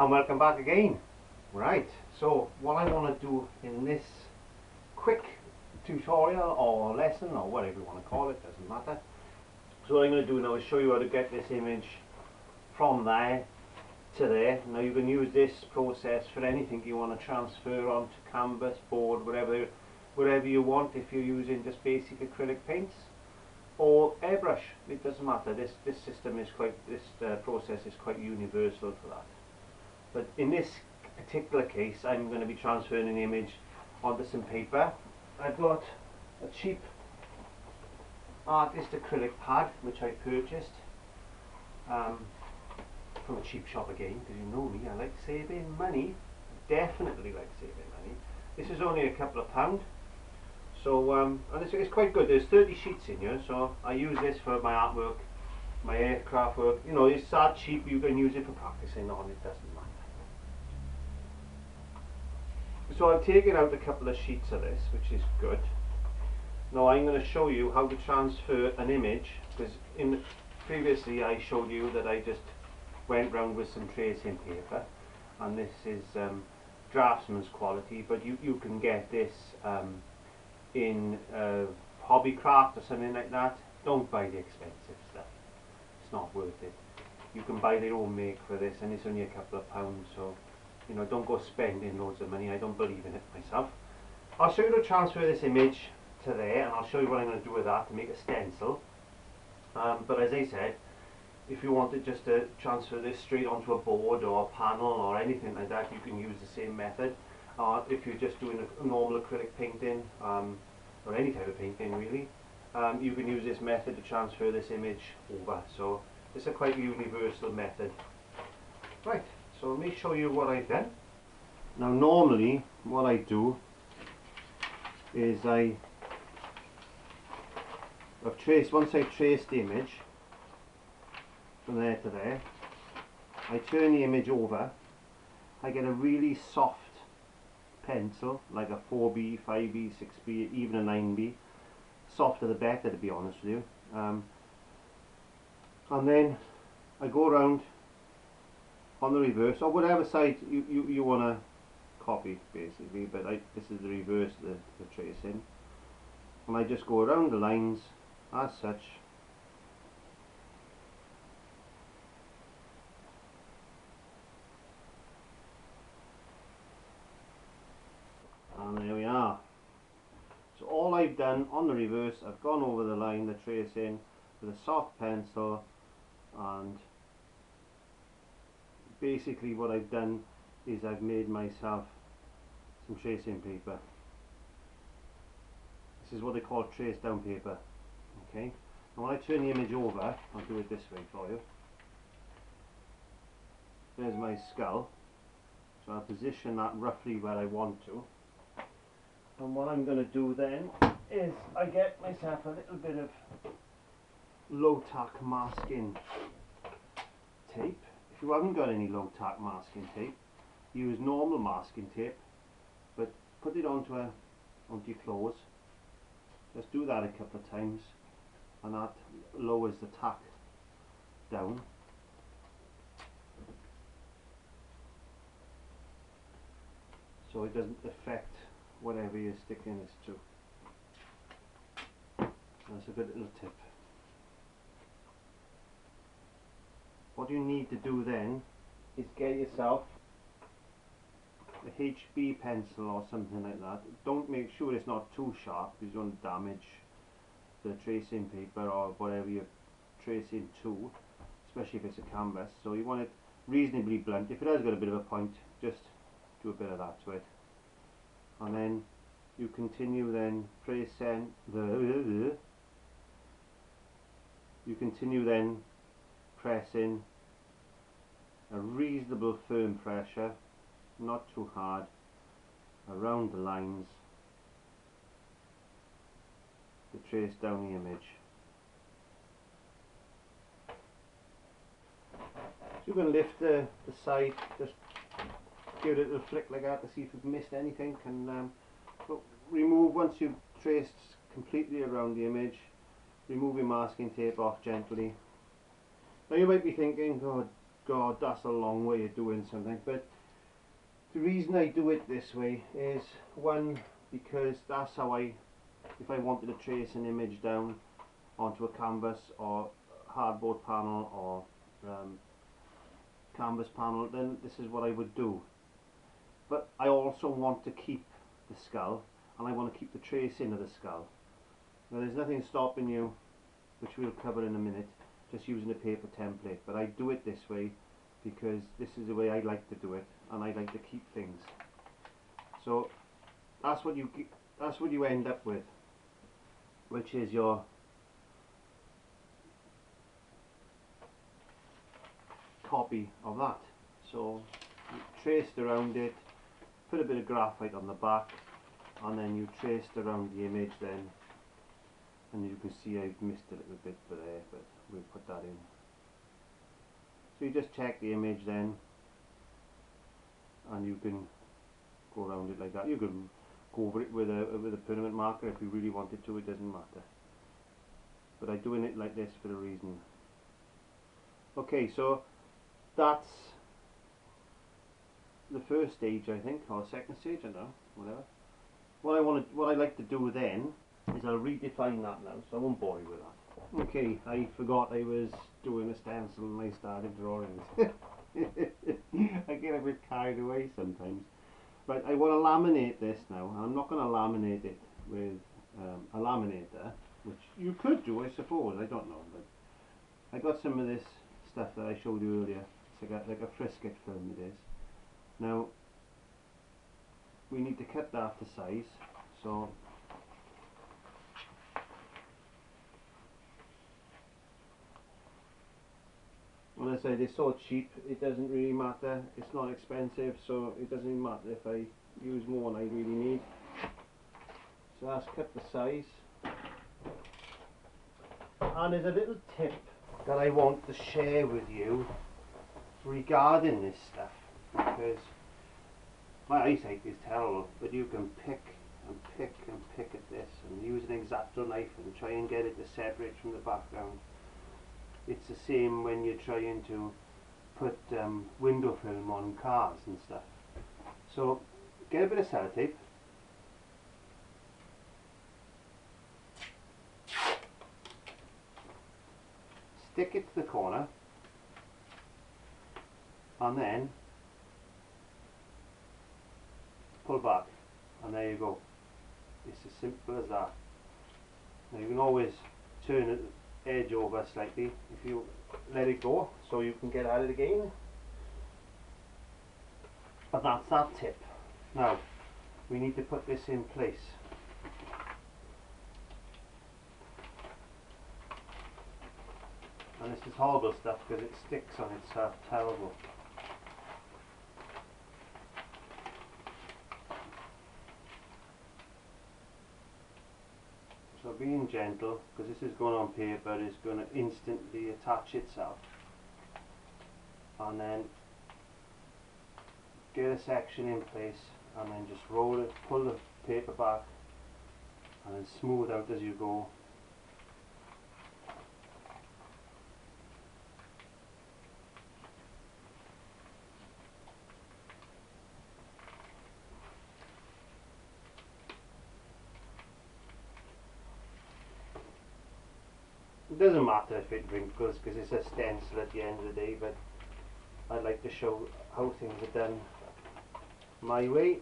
And welcome back again. Right, so what I want to do in this quick tutorial or lesson or whatever you want to call it, doesn't matter. So what I'm going to do now is show you how to get this image from there to there. Now you can use this process for anything you want to transfer onto canvas, board, whatever you want, if you're using just basic acrylic paints or airbrush. It doesn't matter. This process is quite universal for that. But in this particular case, I'm going to be transferring an image onto some paper. I've got a cheap artist acrylic pad which I purchased from a cheap shop again, because you know me, I like saving money. Definitely like saving money. This is only a couple of £. So and it's quite good. There's 30 sheets in here, so I use this for my artwork, my aircraft work. You know, it's that cheap, you can use it for practicing on, it doesn't matter. So I've taken out a couple of sheets of this, which is good. Now I'm going to show you how to transfer an image, because previously I showed you that I just went round with some tracing paper, and this is draftsman's quality, but you can get this in Hobbycraft or something like that. Don't buy the expensive stuff, it's not worth it. You can buy their own make for this, and it's only a couple of £, so you know, don't go spending loads of money. I don't believe in it myself. I'll show you how to transfer this image to there, and I'll show you what I'm going to do with that to make a stencil. But as I said, if you wanted just to transfer this straight onto a board or a panel or anything like that, you can use the same method. If you're just doing a normal acrylic painting, or any type of painting really, you can use this method to transfer this image over. So it's a quite universal method. Right, so let me show you what I've done. Now normally what I do is once I trace the image from there to there, I turn the image over. I get a really soft pencil, like a 4B, 5B, 6B, even a 9B. Softer the better, to be honest with you. And then I go around on the reverse, or whatever side you want to copy, basically, but this is the reverse of the tracing. And I just go around the lines as such. And there we are. So all I've done on the reverse, I've gone over the line, the tracing, with a soft pencil, and basically what I've done is I've made myself some tracing paper. This is what they call trace down paper. Okay. Now when I turn the image over, I'll do it this way for you. There's my skull. So I'll position that roughly where I want to. And what I'm going to do then is I get myself a little bit of low-tack masking tape. If you haven't got any low-tack masking tape, use normal masking tape, but put it onto your clothes. Just do that a couple of times, and that lowers the tack down. So it doesn't affect whatever you're sticking this to. That's a good little tip. What you need to do then is get yourself a HB pencil or something like that. Don't make sure it's not too sharp, because you don't damage the tracing paper or whatever you're tracing to, especially if it's a canvas. So you want it reasonably blunt. If it has got a bit of a point, just do a bit of that to it. And then you continue then pressing pressing a reasonable firm pressure, not too hard, around the lines to trace down the image. So you can lift the side, just give it a little flick like that to see if you've missed anything, and remove, once you've traced completely around the image, remove your masking tape off gently. Now you might be thinking, God, God, that's a long way of doing something, but the reason I do it this way is, one, because that's how if I wanted to trace an image down onto a canvas or hardboard panel or canvas panel, then this is what I would do. But I also want to keep the skull, and I want to keep the tracing of the skull. Now there's nothing stopping you, which we'll cover in a minute, just using a paper template, but I do it this way because this is the way I like to do it, and I like to keep things. So that's what you end up with, which is your copy of that. So you traced around it, put a bit of graphite on the back, and then you traced around the image then, and you can see I've missed a little bit there, but we'll put that in. So you just check the image then, and you can go around it like that. You can go over it with a permanent marker if you really wanted to, it doesn't matter. But I'm doing it like this for a reason. Okay, so that's the first stage, I think, or second stage, I don't know, whatever. What I like to do then is I'll redefine that now, so I won't bore you with that. Okay, I forgot I was doing a stencil and I started drawing it. I get a bit carried away sometimes. But I want to laminate this now, and I'm not going to laminate it with a laminator, which you could do, I suppose, I don't know. But I got some of this stuff that I showed you earlier. It's like a frisket film it is. Now, we need to cut that to size, so when I say they're so cheap, it doesn't really matter. It's not expensive, so it doesn't even matter if I use more than I really need. So that's cut the size. And there's a little tip that I want to share with you regarding this stuff, because my eyesight is terrible, but you can pick and pick and pick at this and use an X-Acto knife and try and get it to separate from the background. It's the same when you're trying to put window film on cars and stuff. So get a bit of sellotape, stick it to the corner, and then pull back, and there you go. It's as simple as that. Now you can always turn the edge over slightly if you let it go, so you can get at it again. But that's that tip. Now we need to put this in place. And this is horrible stuff because it sticks on itself terrible. So being gentle, because this is going on paper, it's going to instantly attach itself. And then get a section in place, and then just roll it, pull the paper back, and then smooth out as you go. It doesn't matter if it wrinkles because it's a stencil at the end of the day, but I like to show how things are done my way,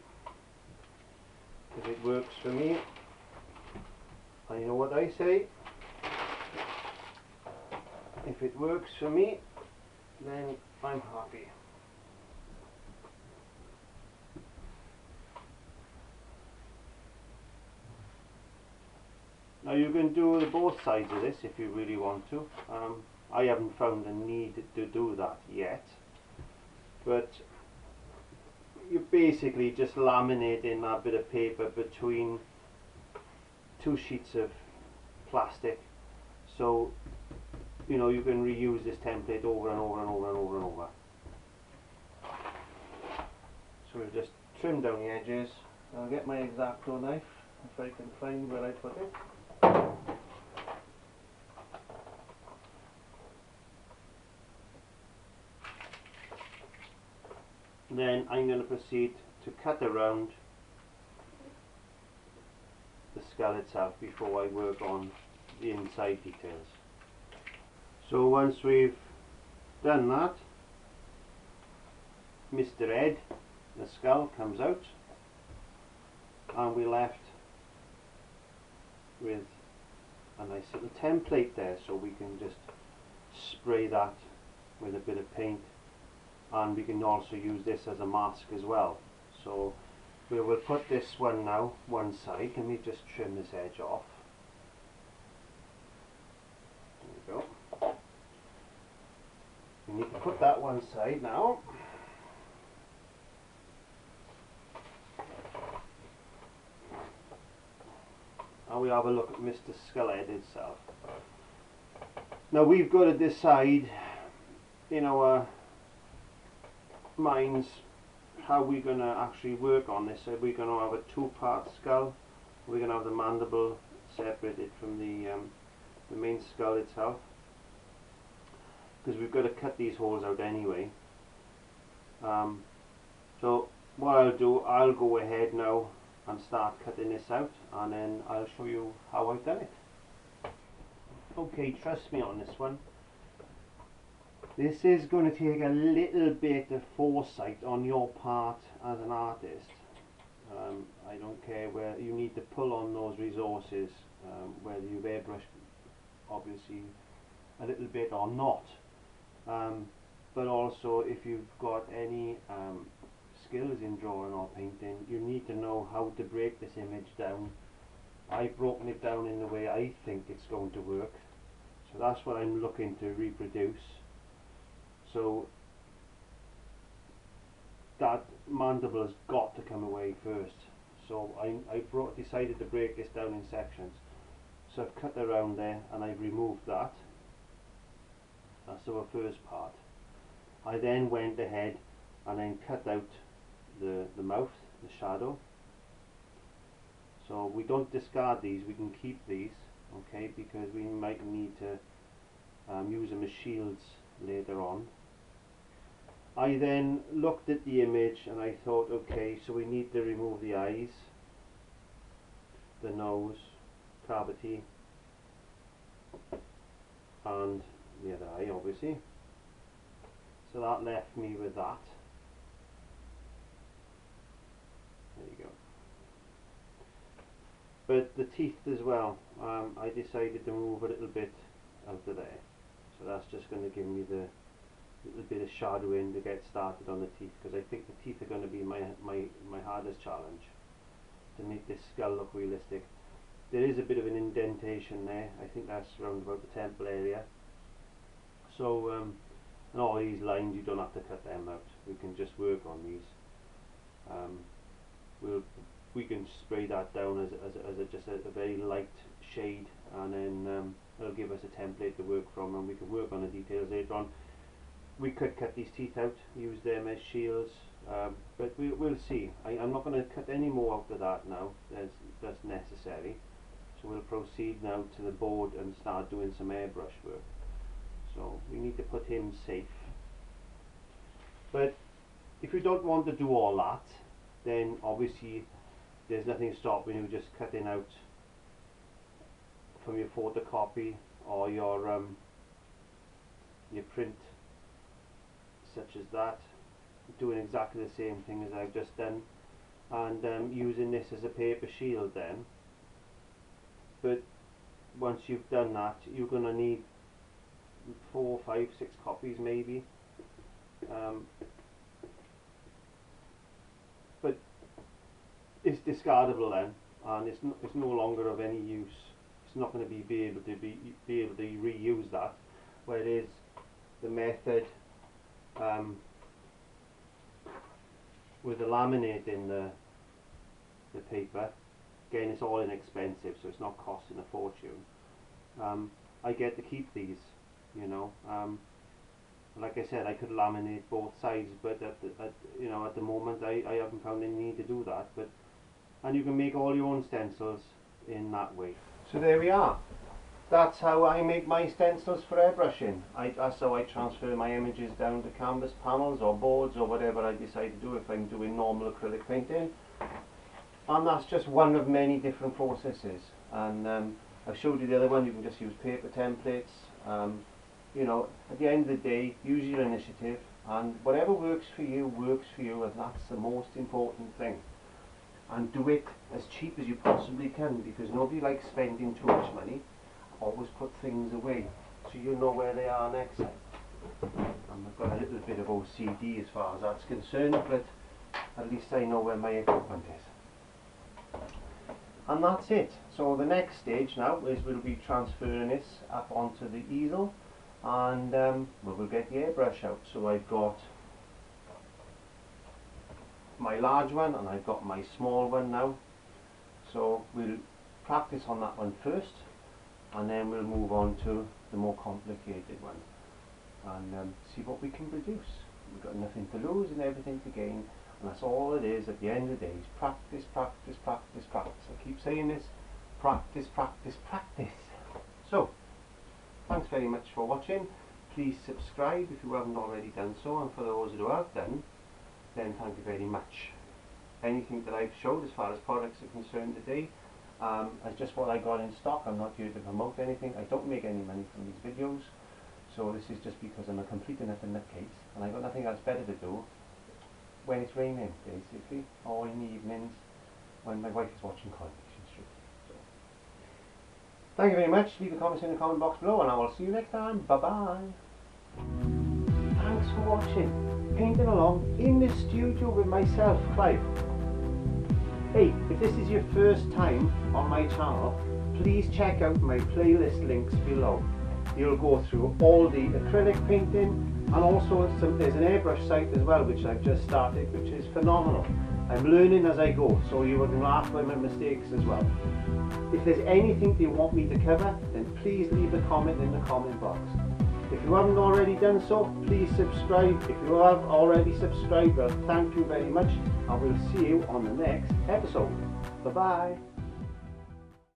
because it works for me. I know what I say. If it works for me, then I'm happy. Now you can do both sides of this if you really want to. I haven't found the need to do that yet, but you're basically just laminating that bit of paper between two sheets of plastic, so you know you can reuse this template over and over and over and over and over. So we'll just trim down the edges. I'll get my X-Acto knife if I can find where I put it. then I'm going to proceed to cut around the skull itself before I work on the inside details. So once we've done that, Mr. Ed, the skull, comes out, and we're left with a nice little template there, so we can just spray that with a bit of paint, and we can also use this as a mask as well. So we will put this one now one side. Let me just trim this edge off. There we go. We need to put that one side now. And we have a look at Mr. Skullhead itself. Now we've got to decide in our minds how we're going to actually work on this. Are we going to have a two-part skull? Are we going to have the mandible separated from the main skull itself? Because we've got to cut these holes out anyway. So what I'll do, I'll go ahead now and start cutting this out, and then I'll show you how I've done it. Okay, trust me on this one. This is going to take a little bit of foresight on your part as an artist. I don't care where you need to pull on those resources, whether you've airbrushed obviously a little bit or not. But also if you've got any skills in drawing or painting, you need to know how to break this image down. I've broken it down in the way I think it's going to work, so that's what I'm looking to reproduce. So that mandible has got to come away first, so I decided to break this down in sections. So I've cut around there and I've removed that. That's our first part. I then went ahead and then cut out the mouth, the shadow. So we don't discard these, we can keep these, okay, because we might need to use them as shields later on. I then looked at the image and I thought, okay, so we need to remove the eyes, the nose cavity, and the other eye obviously. So that left me with that. There you go. But the teeth as well, I decided to move a little bit out of there. So that's just going to give me the little bit of shadowing to get started on the teeth, because I think the teeth are going to be my hardest challenge to make this skull look realistic. There is a bit of an indentation there. I think that's around about the temple area. So and all these lines, you don't have to cut them out. We can just work on these. We can spray that down as just a very light shade, and then it'll give us a template to work from, and we can work on the details later on. We could cut these teeth out, use them as shields, but we'll see. I'm not going to cut any more out of that now. That's necessary. So we'll proceed now to the board and start doing some airbrush work. So we need to put him safe. But if you don't want to do all that, then obviously there's nothing stopping you just cutting out from your photocopy or your print, such as that, doing exactly the same thing as I've just done, and using this as a paper shield then. But once you've done that, you're going to need 4, 5, 6 copies maybe. But it's discardable then, and it's no longer of any use. It's not going to be able to reuse that. Whereas the method with the laminating the paper, again, it's all inexpensive, so it's not costing a fortune. I get to keep these, you know. Like I said, I could laminate both sides, but at the moment I haven't found any need to do that. And you can make all your own stencils in that way. So there we are. that's how I make my stencils for airbrushing. That's how I transfer my images down to canvas panels or boards or whatever I decide to do if I'm doing normal acrylic painting. And that's just one of many different processes. And I've showed you the other one. You can just use paper templates. You know, at the end of the day, use your initiative, and whatever works for you, and that's the most important thing. And do it as cheap as you possibly can, because nobody likes spending too much money. Always put things away so you know where they are next time. And I've got a little bit of OCD as far as that's concerned, but at least I know where my equipment is. And that's it. So the next stage now is we'll be transferring this up onto the easel, and we'll get the airbrush out. So I've got my large one and I've got my small one now. So we'll practice on that one first, and then we'll move on to the more complicated one and see what we can produce. We've got nothing to lose and everything to gain, and that's all it is at the end of the day, is practice, practice, practice, practice. I keep saying this, practice, practice, practice. So, thanks very much for watching. Please subscribe if you haven't already done so, and for those who have done, then thank you very much. Anything that I've showed as far as products are concerned today is just what I got in stock. I'm not here to promote anything. I don't make any money from these videos, so this is just because I'm a complete and utter nutcase, and I've got nothing else better to do when it's raining, basically, or in the evenings when my wife is watching Coronation Street. So, thank you very much. Leave your comments in the comment box below, and I will see you next time. Bye bye. Thanks for watching. Painting along in the studio with myself, Clive. Hey, if this is your first time on my channel, please check out my playlist links below. You'll go through all the acrylic painting, and also there's an airbrush site as well, which I've just started, which is phenomenal. I'm learning as I go, so you can laugh at my mistakes as well. If there's anything you want me to cover, then please leave a comment in the comment box. If you haven't already done so, please subscribe. If you have already subscribed, well, thank you very much, and we'll see you on the next episode. Bye bye.